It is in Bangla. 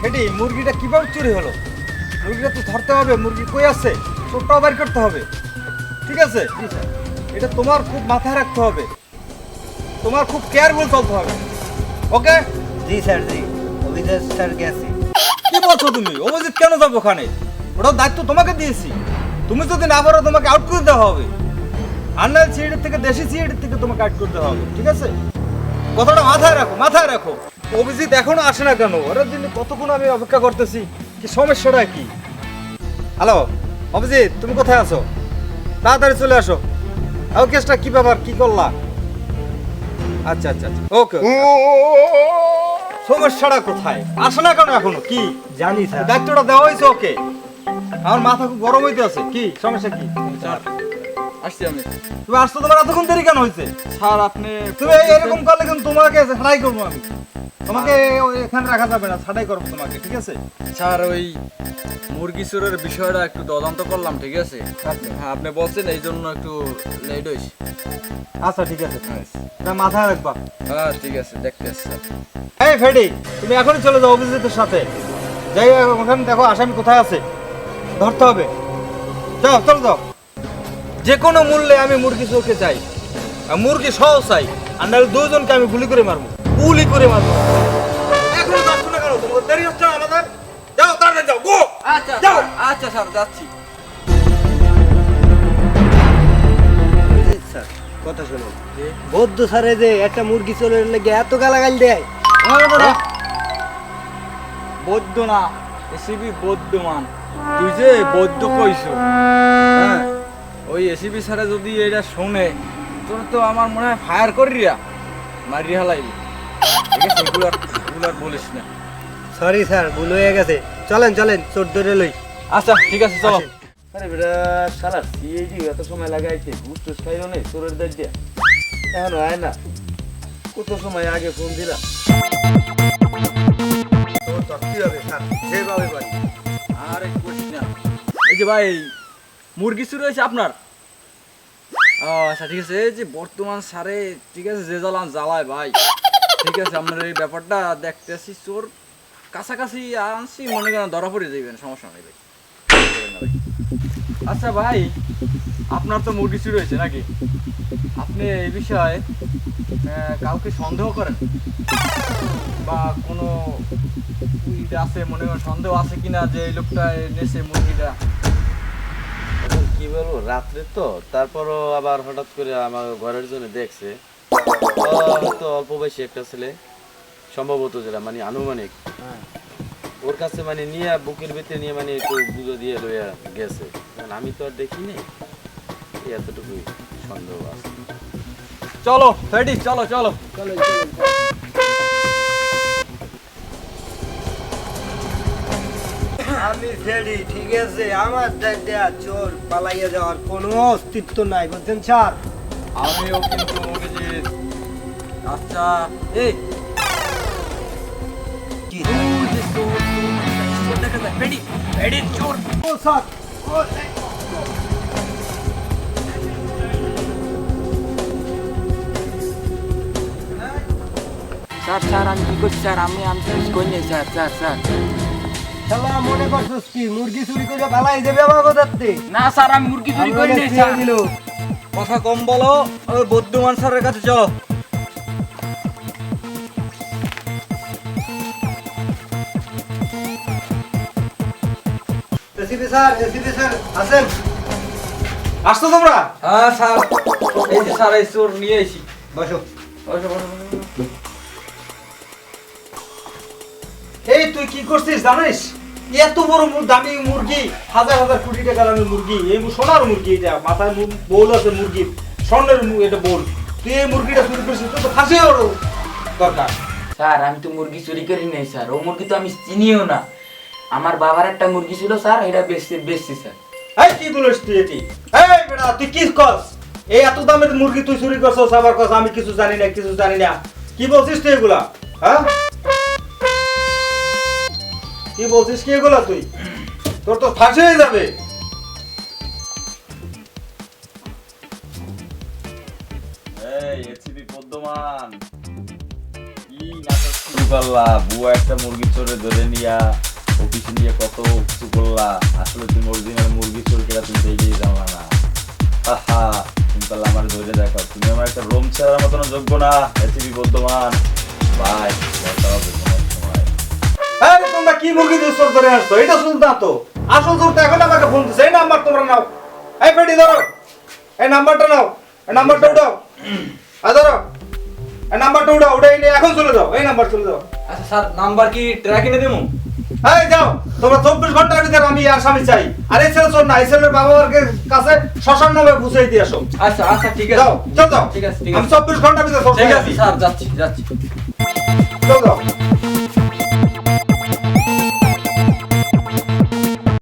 ফেডি মুরগিটা কিভাবে চুরি হলো? মুরগিটা তো ধরতে হবে, মুরগি কই আছে চোরটাও বের করতে হবে, ঠিক আছে? এটা তোমার খুব মাথায় রাখতে হবে, তোমার খুব কেয়ারফুল চলতে হবে, ওকে? জি স্যার, জি অভিজিৎ স্যার গেছে। কি বলছো তুমি? অভিজিৎ কেন যাবো ওখানে? ওটার দায়িত্ব তোমাকে দিয়েছি, তুমি যদি না পারো তোমাকে আউট করে দেওয়া হবে। আন্নাল সিএডির থেকে দেশি সিএডির থেকে তোমাকে আউট করতে হবে, ঠিক আছে? কথাটা মাথায় রাখো, মাথায় রাখো। অভিজিৎ এখনো আসে না কেন? ওরা দিন কতক্ষণ আমি অপেক্ষা করতেছি, কি সমস্যাটা কি? হ্যালো অভিজিৎ, তুমি কোথায় আছো? তাড়াতাড়ি চলে আসো। আর কেসটা কি ব্যাপার, কি করলা? আচ্ছা আচ্ছা আচ্ছা, ওকে। সমস্যাটা কোথায়? আসে না কেন এখনো? কি জানি স্যার। দায়িত্বটা দেওয়া হয়েছে ওকে? আমার মাথা খুব গরম হইতে আছে। কি সমস্যা কি? স্যার আসছি আমি। তুমি আসছো, তোমার এতক্ষণ দেরি কেন হয়েছে? স্যার আপনি তুমি এরকম করলে কিন্তু তোমাকে ছাড়াই করবো আমি, তোমাকে এখানে রাখা যাবে না, ছাড়াই করবো তোমাকে, ঠিক আছে? স্যার ওই মুরগি চোরের বিষয়টা একটু তদন্ত করলাম, ঠিক আছে? হ্যাঁ আপনি বলছেন এই জন্য একটু লেট হয়েছে। আচ্ছা ঠিক আছে, এটা মাথায় রাখবা। হ্যাঁ ঠিক আছে, দেখতে আসছি স্যার। এই ফেডি, তুমি এখনই চলে যাও অভিজিতের সাথে, যাই ওখানে দেখো আসামি কোথায় আছে, ধরতে হবে। যাও, চলো যাও। যে কোনো মূল্যে আমি মুরগি চোরকে চাই, আর মুরগি সহ চাই, আর নাহলে দুজনকে আমি গুলি করে মারবো, গুলি করে মারবো। এখনো যাচ্ছ না কেন? তোমার দেরি হচ্ছে না আমাদের? যাও তাড়াতাড়ি যাও, গো। আচ্ছা যাও। আচ্ছা স্যার যাচ্ছি। অভিজিৎ স্যার কথা শুনুন, বৌদ্ধ স্যারে যে একটা মুরগি চোরের লেগে এত গালাগাল দেয়। বৌদ্ধ না, এসিবি বৌদ্ধমান। তুই যে বৌদ্ধ কইছো, হ্যাঁ ওই এসিবি স্যারে যদি এটা শুনে, তোর তো আমার মনে হয় ফায়ার করিয়া মারিয়া হালাইলি, ঠিক আছে? এগুলার বলিস না। সরি স্যার, ভুল হয়ে গেছে। চলেন চলেন, চোর ধরে লই। আচ্ছা ঠিক আছে, চলো। আসেন। আরে বেটা শালা সিএডি এত সময় লাগাইছে, ঘুষ টুস খাইলো নেই চোরের দাঁড় দিয়া, এখনো আয় না। কত সময় আগে ফোন দিলাম। তো কি হবে স্যার, যেভাবে পারি। আরে কইস না। এই যে ভাই মুরগি চুরি হয়েছে আপনার? ও আচ্ছা ঠিক আছে। এই যে বর্তমান সারে, ঠিক আছে, যে জ্বালান জ্বালায় ভাই, ঠিক আছে? আপনার এই ব্যাপারটা দেখতেছি, চোর কাছাকাছি আনছি, মনে করেন ধরা পড়ে যাইবেন, সমস্যা নেই ভাই। আচ্ছা ভাই, আপনার তো মুরগি চুরি হয়েছে নাকি? আপনি এই বিষয়ে কাউকে সন্দেহ করেন বা কোনো আছে, মনে করেন সন্দেহ আছে কিনা যে এই লোকটা নেছে মুরগিটা? এখন কি বলবো, রাত্রে তো, তারপরও আবার হঠাৎ করে আমার ঘরের জন্য দেখছে, হয়তো অল্প বয়সী একটা ছেলে, সম্ভবত যেটা মানে আনুমানিক, ওর কাছে মানে নিয়ে বুকের ভিতরে নিয়ে মানে একটু বুঝো দিয়ে লইয়া গেছে। কারণ আমি তো আর দেখিনি, এতটুকুই সন্দেহ আছে। চলো ফেডি, চলো চলো। আমি রেডি, ঠিক আছে? আমার দেয়া চোর পালাইয়া যাওয়ার কোনো অস্তিত্ব নাই, বুঝছেন স্যার? আমিও কিন্তু অভিজিৎ। আচ্ছা এই কি ওই যে চোর, চোর দেখা যায়, ফেডি, ফেডির চোর। ও স্যার, ও স্যার স্যার আমি কি করছি স্যার? আমি কিছু করি নাই স্যার। স্যার স্যার শালা মনে করছিস কি মুরগি চুরি করে পালাই যাবে আমার কথাতে? না স্যার, আমি মুরগি চুরি করি নাই স্যার। কথা কম বলো, ওই বৌদ্ধমান স্যারের কাছে চলো। এসিপি স্যার, এসিপি স্যার আছেন? আসতো তোমরা? হ্যাঁ স্যার, এই যে স্যার এই চোর নিয়ে এসি। বসো। বসো, বসো, বসো। এই তুই কি করছিস জানিস? এত বড় দামি মুরগি, হাজার হাজার কোটি টাকা দামের মুরগি, এই সোনার মুরগি, এটা মাথায় বোল আছে মুরগির, স্বর্ণের এটা বোল। তুই এই মুরগিটা চুরি করছিস, তুই তো ফাঁসি হওয়ার দরকার। স্যার আমি তো মুরগি চুরি করি নাই স্যার, ও মুরগি তো আমি চিনিও না। আমার বাবার একটা মুরগি ছিল স্যার, এটা বেচছি স্যার। এই কি বলিস তুই এটি? এই বেটা তুই কি করছ? এই এত দামের মুরগি তুই চুরি করছস, আবার কস আমি কিছু জানি না, কিছু জানি না। কি বলছিস তুই এগুলা? হ্যাঁ কি বলছিস কি এগুলা তুই? তোর তো ফাঁসি হয়ে যাবে। এই এসিপি পদ্মমান, কি নাটক শুরু করলা, বুয়া একটা মুরগি চোরে ধরে নিয়া অফিসে নিয়ে কত কিছু করলা, আসলে তুমি অরিজিনাল মুরগি চোর কেটা তুমি এগিয়ে জানলা না। আহা, তুমি পারলে আমার ধরে দেখো, তুমি আমার একটা রোম ছেড়ার মতন যোগ্য না। এসিবি বর্ধমান ভাই, দেখা হবে তোমার সময়। এই তোমরা কি মুরগি দিয়ে চোর ধরে আসছো? এটা শুনতো না তো, আসল চোর তো এখন আমাকে ফোন দিচ্ছে। এই নাম্বার তোমরা নাও, এই পেটি ধরো, এই নাম্বারটা নাও, এই নাম্বারটা উঠাও, ধরো এই নাম্বারটা উঠাও, ওটাই নিয়ে এখন চলে যাও, এই নাম্বার চলে যাও। আচ্ছা স্যার, নাম্বার কি ট্র্যাক এনে দেবো? এই যাও, তোমরা 24 ঘন্টার ভিতরে আমি আর স্বামী চাই। আর এই ছেলে চোর না, এই ছেলের বাবা মার কাছে শ্মশান নামে বুঝাই দিয়ে আসো। আচ্ছা আচ্ছা ঠিক আছে, যাও, চল যাও, ঠিক আছে ঠিক আমি আছে 24 ঘন্টার ভিতরে ঠিক আছে স্যার, যাচ্ছি যাচ্ছি। চল যাও।